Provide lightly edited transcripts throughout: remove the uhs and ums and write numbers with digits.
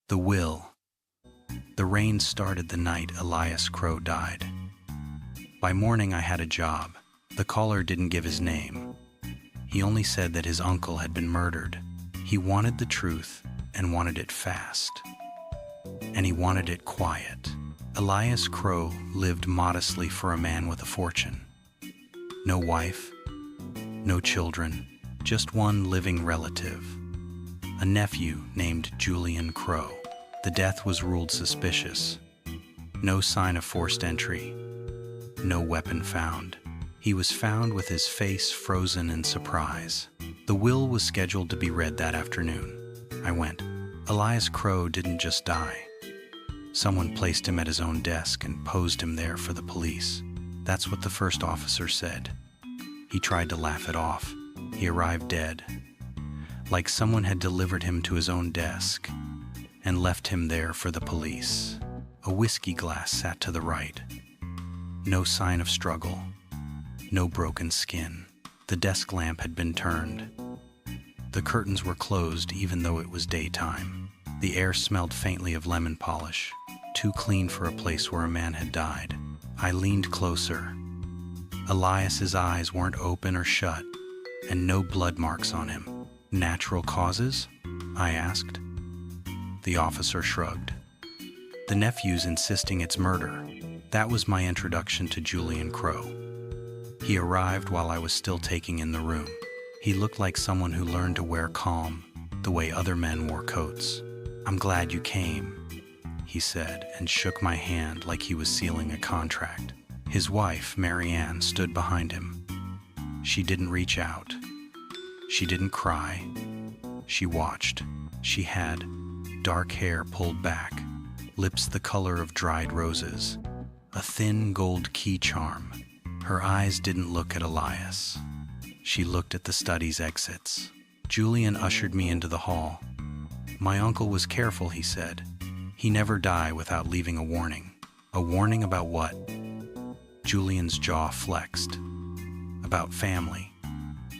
The will. The rain started the night Elias Crowe died. By morning I had a job. The caller didn't give his name. He only said that his uncle had been murdered. He wanted the truth and wanted it fast. And he wanted it quiet. Elias Crowe lived modestly for a man with a fortune. No wife, no children, just one living relative. A nephew named Julian Crowe. The death was ruled suspicious. No sign of forced entry. No weapon found. He was found with his face frozen in surprise. The will was scheduled to be read that afternoon. I went. Elias Crowe didn't just die. Someone placed him at his own desk and posed him there for the police. That's what the first officer said. He tried to laugh it off. He arrived dead. Like someone had delivered him to his own desk and left him there for the police. A whiskey glass sat to the right. No sign of struggle. No broken skin. The desk lamp had been turned. The curtains were closed even though it was daytime. The air smelled faintly of lemon polish, too clean for a place where a man had died. I leaned closer. Elias's eyes weren't open or shut, and no blood marks on him. Natural causes? I asked. The officer shrugged. The nephew's insisting it's murder. That was my introduction to Julian Crowe. He arrived while I was still taking in the room. He looked like someone who learned to wear calm, the way other men wore coats. "I'm glad you came," he said, and shook my hand like he was sealing a contract. His wife, Marianne, stood behind him. She didn't reach out. She didn't cry. She watched. She had dark hair pulled back, lips the color of dried roses, a thin gold key charm. Her eyes didn't look at Elias. She looked at the study's exits. Julian ushered me into the hall. "My uncle was careful," he said. "He never died without leaving a warning." "A warning about what?" Julian's jaw flexed. "About family."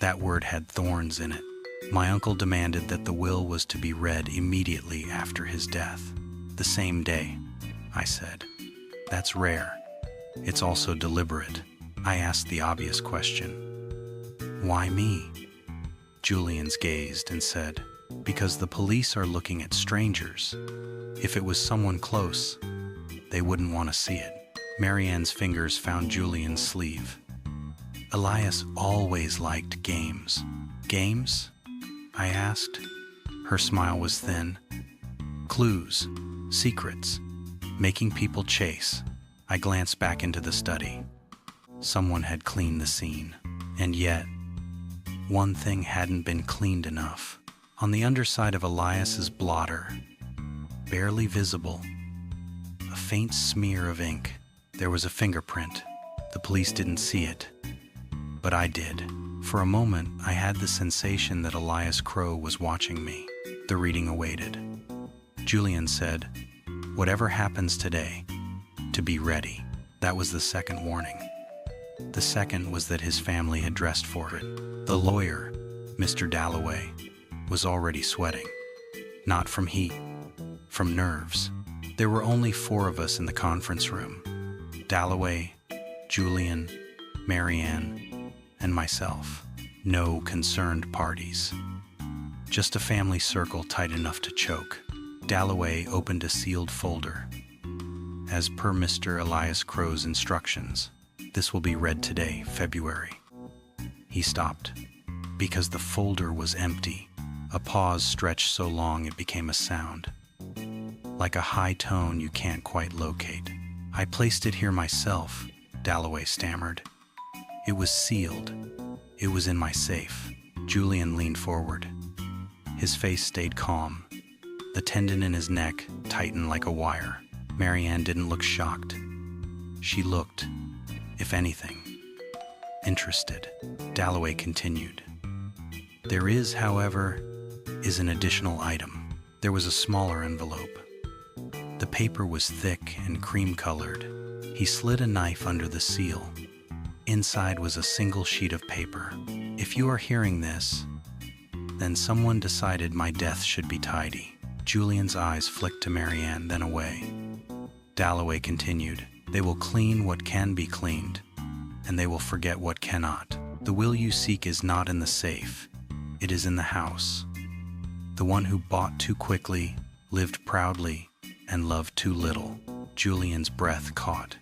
That word had thorns in it. My uncle demanded that the will was to be read immediately after his death. "The same day," I said. "That's rare. It's also deliberate." I asked the obvious question. "Why me?" Julian's gazed and said, "Because the police are looking at strangers. If it was someone close, they wouldn't want to see it." Marianne's fingers found Julian's sleeve. "Elias always liked games." "Games?" I asked. Her smile was thin. "Clues, secrets, making people chase." I glanced back into the study. Someone had cleaned the scene. And yet, one thing hadn't been cleaned enough. On the underside of Elias's blotter, barely visible, a faint smear of ink. There was a fingerprint. The police didn't see it, but I did. For a moment, I had the sensation that Elias Crowe was watching me. The reading awaited. Julian said, "Whatever happens today, to be ready." That was the second warning. The second was that his family had dressed for it. The lawyer, Mr. Dalloway, was already sweating. Not from heat, from nerves. There were only 4 of us in the conference room. Dalloway, Julian, Marianne, and myself. No concerned parties. Just a family circle tight enough to choke. Dalloway opened a sealed folder. "As per Mr. Elias Crowe's instructions, this will be read today, February." He stopped, because the folder was empty. A pause stretched so long it became a sound, like a high tone you can't quite locate. "I placed it here myself," Dalloway stammered. "It was sealed. It was in my safe." Julian leaned forward. His face stayed calm. The tendon in his neck tightened like a wire. Marianne didn't look shocked. She looked, if anything, interested. Dalloway continued. "There is, however, an additional item." There was a smaller envelope. The paper was thick and cream-colored. He slid a knife under the seal. Inside was a single sheet of paper. "If you are hearing this, then someone decided my death should be tidy. Julian's eyes flicked to Marianne, then away. Dalloway continued, "They will clean what can be cleaned, and they will forget what cannot. The will you seek is not in the safe. It is in the house. The one who bought too quickly, lived proudly, and loved too little." Julian's breath caught.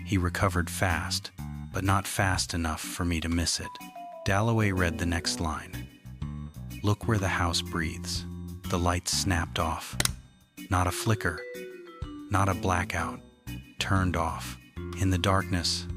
He recovered fast, but not fast enough for me to miss it. Dalloway read the next line. "Look where the house breathes." The lights snapped off. Not a flicker, not a blackout. Turned off. In the darkness,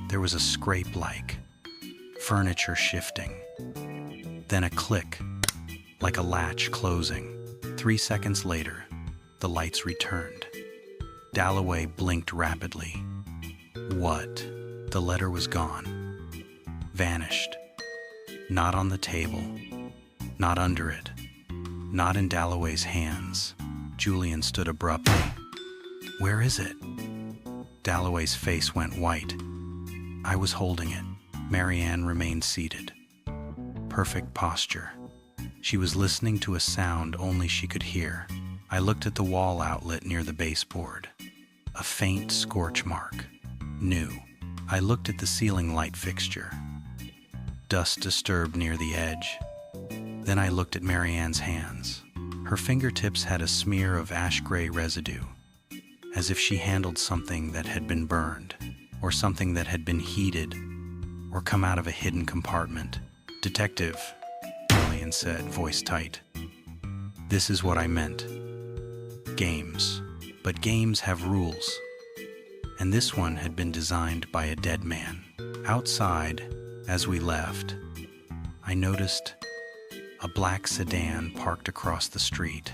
there was a scrape like furniture shifting. Then a click, like a latch closing. 3 seconds later, the lights returned. Dalloway blinked rapidly. What? The letter was gone. Vanished. Not on the table. Not under it. Not in Dalloway's hands. Julian stood abruptly. "Where is it?" Dalloway's face went white. I was holding it. Marianne remained seated. Perfect posture. She was listening to a sound only she could hear. I looked at the wall outlet near the baseboard. A faint scorch mark. New. I looked at the ceiling light fixture. Dust disturbed near the edge. Then I looked at Marianne's hands. Her fingertips had a smear of ash-gray residue, as if she handled something that had been burned, or something that had been heated, or come out of a hidden compartment. "Detective," Julian said, voice tight. "This is what I meant. Games. But games have rules. And this one had been designed by a dead man. Outside, as we left, I noticed a black sedan parked across the street,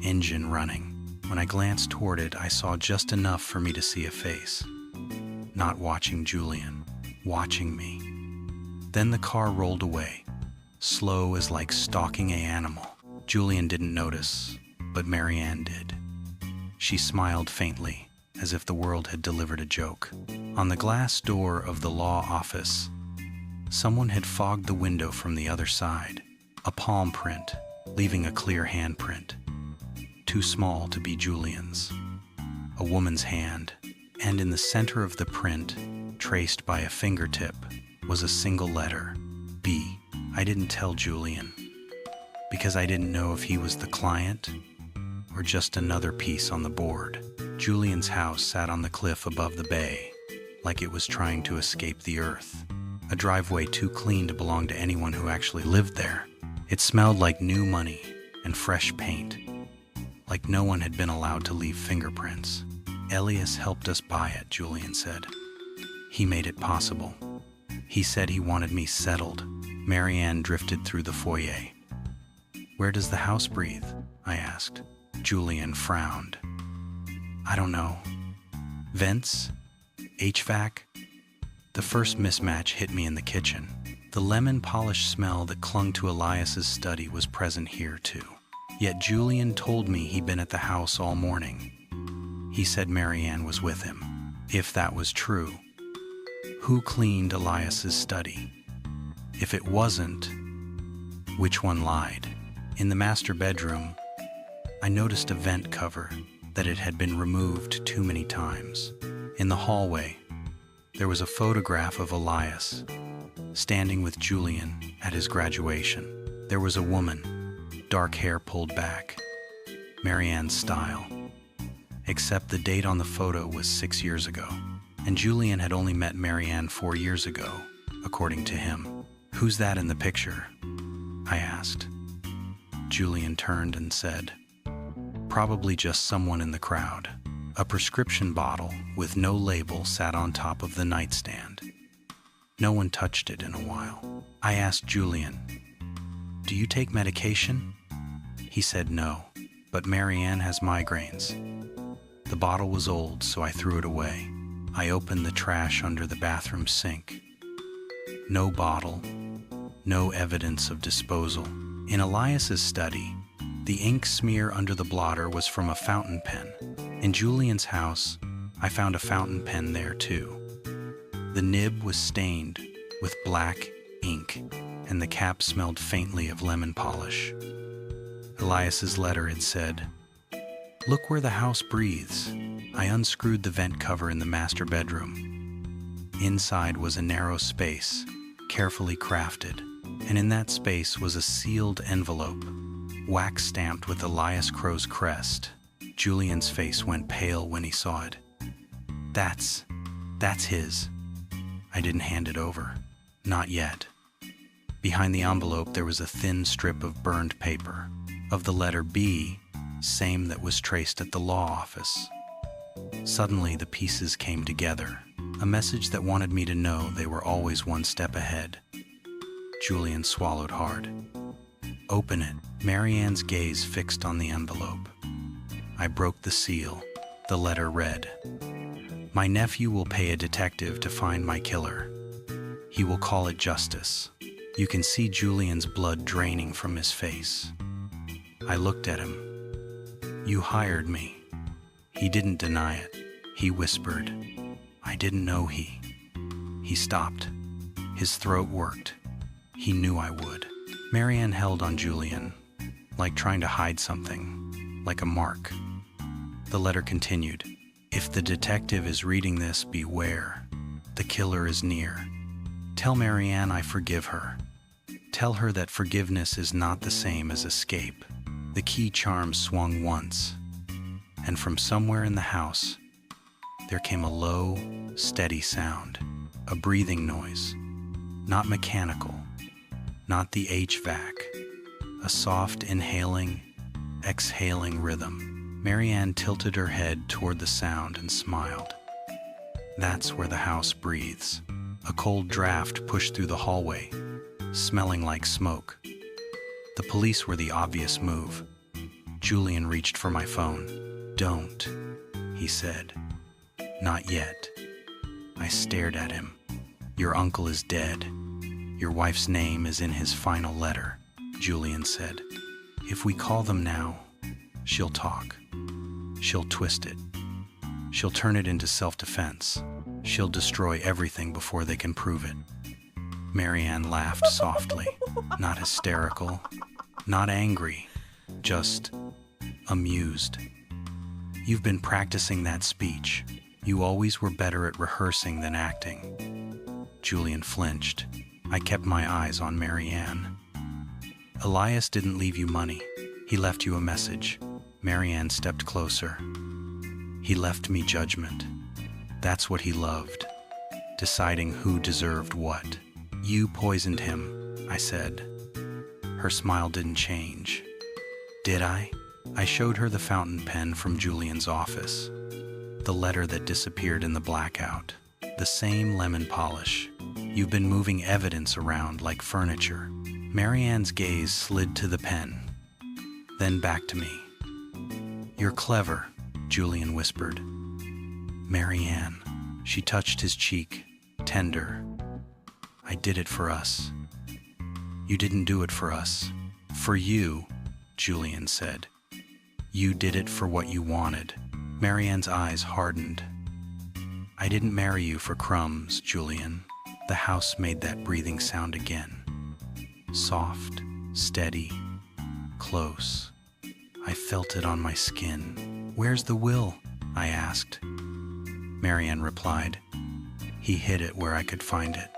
engine running. When I glanced toward it, I saw just enough for me to see a face. Not watching Julian, watching me. Then the car rolled away, slow as like stalking an animal. Julian didn't notice, but Marianne did. She smiled faintly, as if the world had delivered a joke. On the glass door of the law office, someone had fogged the window from the other side. A palm print, leaving a clear handprint. Too small to be Julian's. A woman's hand, and in the center of the print, traced by a fingertip, was a single letter, B. I didn't tell Julian, because I didn't know if he was the client or just another piece on the board. Julian's house sat on the cliff above the bay, like it was trying to escape the earth. A driveway too clean to belong to anyone who actually lived there. It smelled like new money and fresh paint, like no one had been allowed to leave fingerprints. "Elias helped us buy it," Julian said. "He made it possible. He said he wanted me settled." Marianne drifted through the foyer. "Where does the house breathe?" I asked. Julian frowned. "I don't know. Vents? HVAC?" The first mismatch hit me in the kitchen. The lemon polish smell that clung to Elias's study was present here too. Yet Julian told me he'd been at the house all morning. He said Marianne was with him. If that was true, who cleaned Elias's study? If it wasn't, which one lied? In the master bedroom, I noticed a vent cover that it had been removed too many times. In the hallway, there was a photograph of Elias standing with Julian at his graduation. There was a woman, dark hair pulled back, Marianne's style. Except the date on the photo was 6 years ago, and Julian had only met Marianne 4 years ago, according to him. "Who's that in the picture?" I asked. Julian turned and said, "Probably just someone in the crowd." A prescription bottle with no label sat on top of the nightstand. No one touched it in a while. I asked Julian, "Do you take medication?" He said no, but Marianne has migraines. The bottle was old, so I threw it away. I opened the trash under the bathroom sink. No bottle, no evidence of disposal. In Elias's study, the ink smear under the blotter was from a fountain pen. In Julian's house, I found a fountain pen there too. The nib was stained with black ink, and the cap smelled faintly of lemon polish. Elias's letter had said, "Look where the house breathes." I unscrewed the vent cover in the master bedroom. Inside was a narrow space, carefully crafted, and in that space was a sealed envelope, wax stamped with Elias Crowe's crest. Julian's face went pale when he saw it. That's his. I didn't hand it over. Not yet. Behind the envelope there was a thin strip of burned paper, of the letter B, same that was traced at the law office. Suddenly the pieces came together, a message that wanted me to know they were always one step ahead. Julian swallowed hard. "Open it." Marianne's gaze fixed on the envelope. I broke the seal. The letter read, "My nephew will pay a detective to find my killer. He will call it justice." You can see Julian's blood draining from his face. I looked at him. "You hired me." He didn't deny it. He whispered, "I didn't know he." He stopped. His throat worked. He knew I would. Marianne held on Julian, like trying to hide something, like a mark. The letter continued, "If the detective is reading this, beware. The killer is near. Tell Marianne I forgive her. Tell her that forgiveness is not the same as escape." The key charm swung once, and from somewhere in the house, there came a low, steady sound, a breathing noise, not mechanical, not the HVAC, a soft inhaling, exhaling rhythm. Marianne tilted her head toward the sound and smiled. That's where the house breathes. A cold draft pushed through the hallway, smelling like smoke. The police were the obvious move. Julian reached for my phone. "Don't," he said. "Not yet." I stared at him. "Your uncle is dead. Your wife's name is in his final letter," Julian said. "If we call them now, she'll talk. She'll twist it. She'll turn it into self-defense. She'll destroy everything before they can prove it." Marianne laughed softly, not hysterical, not angry, just amused. "You've been practicing that speech. You always were better at rehearsing than acting." Julian flinched. I kept my eyes on Marianne. "Elias didn't leave you money. He left you a message." Marianne stepped closer. "He left me judgment. That's what he loved, deciding who deserved what." "You poisoned him," I said. Her smile didn't change. "Did I?" I showed her the fountain pen from Julian's office, the letter that disappeared in the blackout, the same lemon polish. "You've been moving evidence around like furniture." Marianne's gaze slid to the pen, then back to me. "You're clever," Julian whispered. "Marianne." She touched his cheek, tender. "I did it for us." "You didn't do it for us. For you," Julian said. "You did it for what you wanted." Marianne's eyes hardened. "I didn't marry you for crumbs, Julian." The house made that breathing sound again. Soft, steady, close. I felt it on my skin. "Where's the will?" I asked. Marianne replied, "He hid it where I could find it,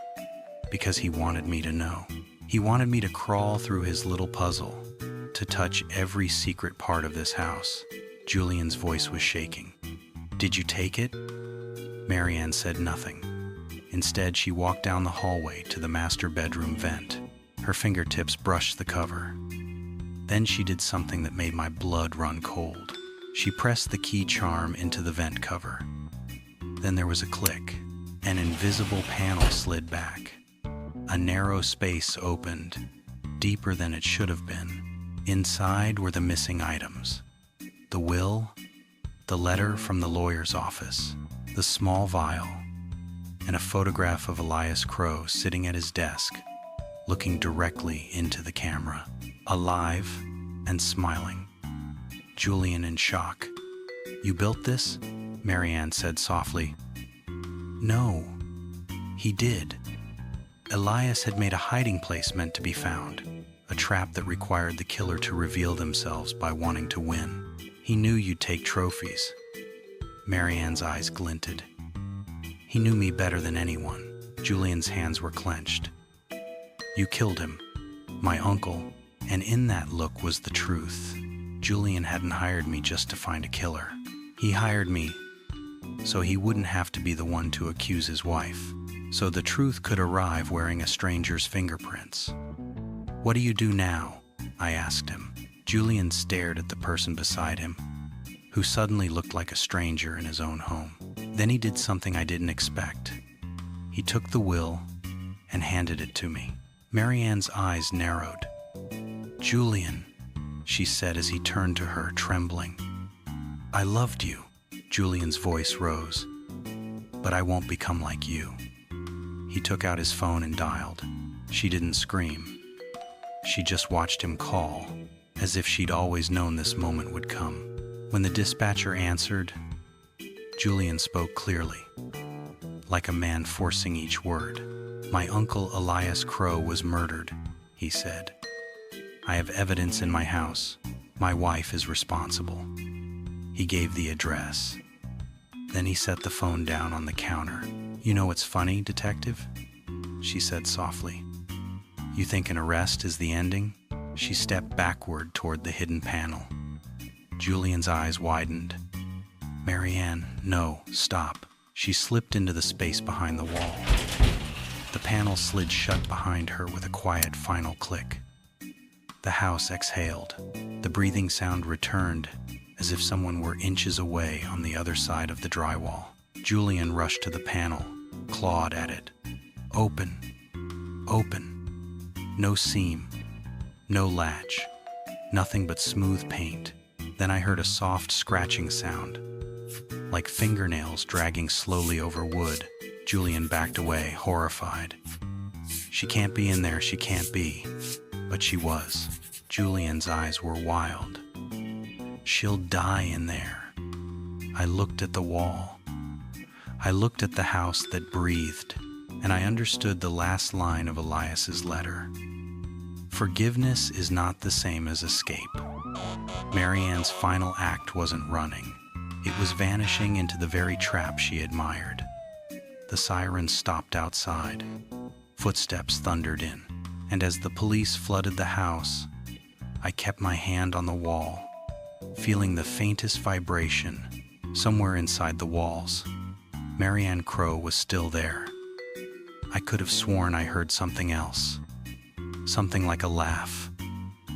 because he wanted me to know. He wanted me to crawl through his little puzzle, to touch every secret part of this house." Julian's voice was shaking. "Did you take it?" Marianne said nothing. Instead, she walked down the hallway to the master bedroom vent. Her fingertips brushed the cover. Then she did something that made my blood run cold. She pressed the key charm into the vent cover. Then there was a click. An invisible panel slid back. A narrow space opened, deeper than it should have been. Inside were the missing items. The will, the letter from the lawyer's office, the small vial, and a photograph of Elias Crowe sitting at his desk, looking directly into the camera, alive and smiling. Julian in shock. "You built this?" Marianne said softly. "No, he did." Elias had made a hiding place meant to be found, a trap that required the killer to reveal themselves by wanting to win. He knew you'd take trophies. Marianne's eyes glinted. He knew me better than anyone. Julian's hands were clenched. You killed him, my uncle, and in that look was the truth. Julian hadn't hired me just to find a killer. He hired me so he wouldn't have to be the one to accuse his wife, so the truth could arrive wearing a stranger's fingerprints. What do you do now? I asked him. Julian stared at the person beside him, who suddenly looked like a stranger in his own home. Then he did something I didn't expect. He took the will and handed it to me. Marianne's eyes narrowed. Julian, she said as he turned to her, trembling. I loved you. Julian's voice rose. But I won't become like you. He took out his phone and dialed. She didn't scream. She just watched him call, as if she'd always known this moment would come. When the dispatcher answered, Julian spoke clearly, like a man forcing each word. My uncle Elias Crowe was murdered, he said. I have evidence in my house. My wife is responsible. He gave the address. Then he set the phone down on the counter. You know what's funny, detective? She said softly. You think an arrest is the ending? She stepped backward toward the hidden panel. Julian's eyes widened. Marianne, no, stop. She slipped into the space behind the wall. The panel slid shut behind her with a quiet final click. The house exhaled. The breathing sound returned, as if someone were inches away on the other side of the drywall. Julian rushed to the panel, clawed at it. Open. Open. No seam. No latch. Nothing but smooth paint. Then I heard a soft scratching sound, like fingernails dragging slowly over wood. Julian backed away, horrified. She can't be in there, she can't be. But she was. Julian's eyes were wild. She'll die in there. I looked at the wall. I looked at the house that breathed, and I understood the last line of Elias's letter. Forgiveness is not the same as escape. Marianne's final act wasn't running. It was vanishing into the very trap she admired. The sirens stopped outside. Footsteps thundered in. And as the police flooded the house, I kept my hand on the wall, feeling the faintest vibration somewhere inside the walls. Marianne Crowe was still there. I could have sworn I heard something else. Something like a laugh,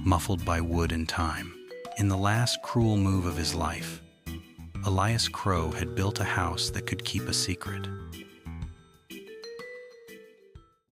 muffled by wood and time. In the last cruel move of his life, Elias Crowe had built a house that could keep a secret.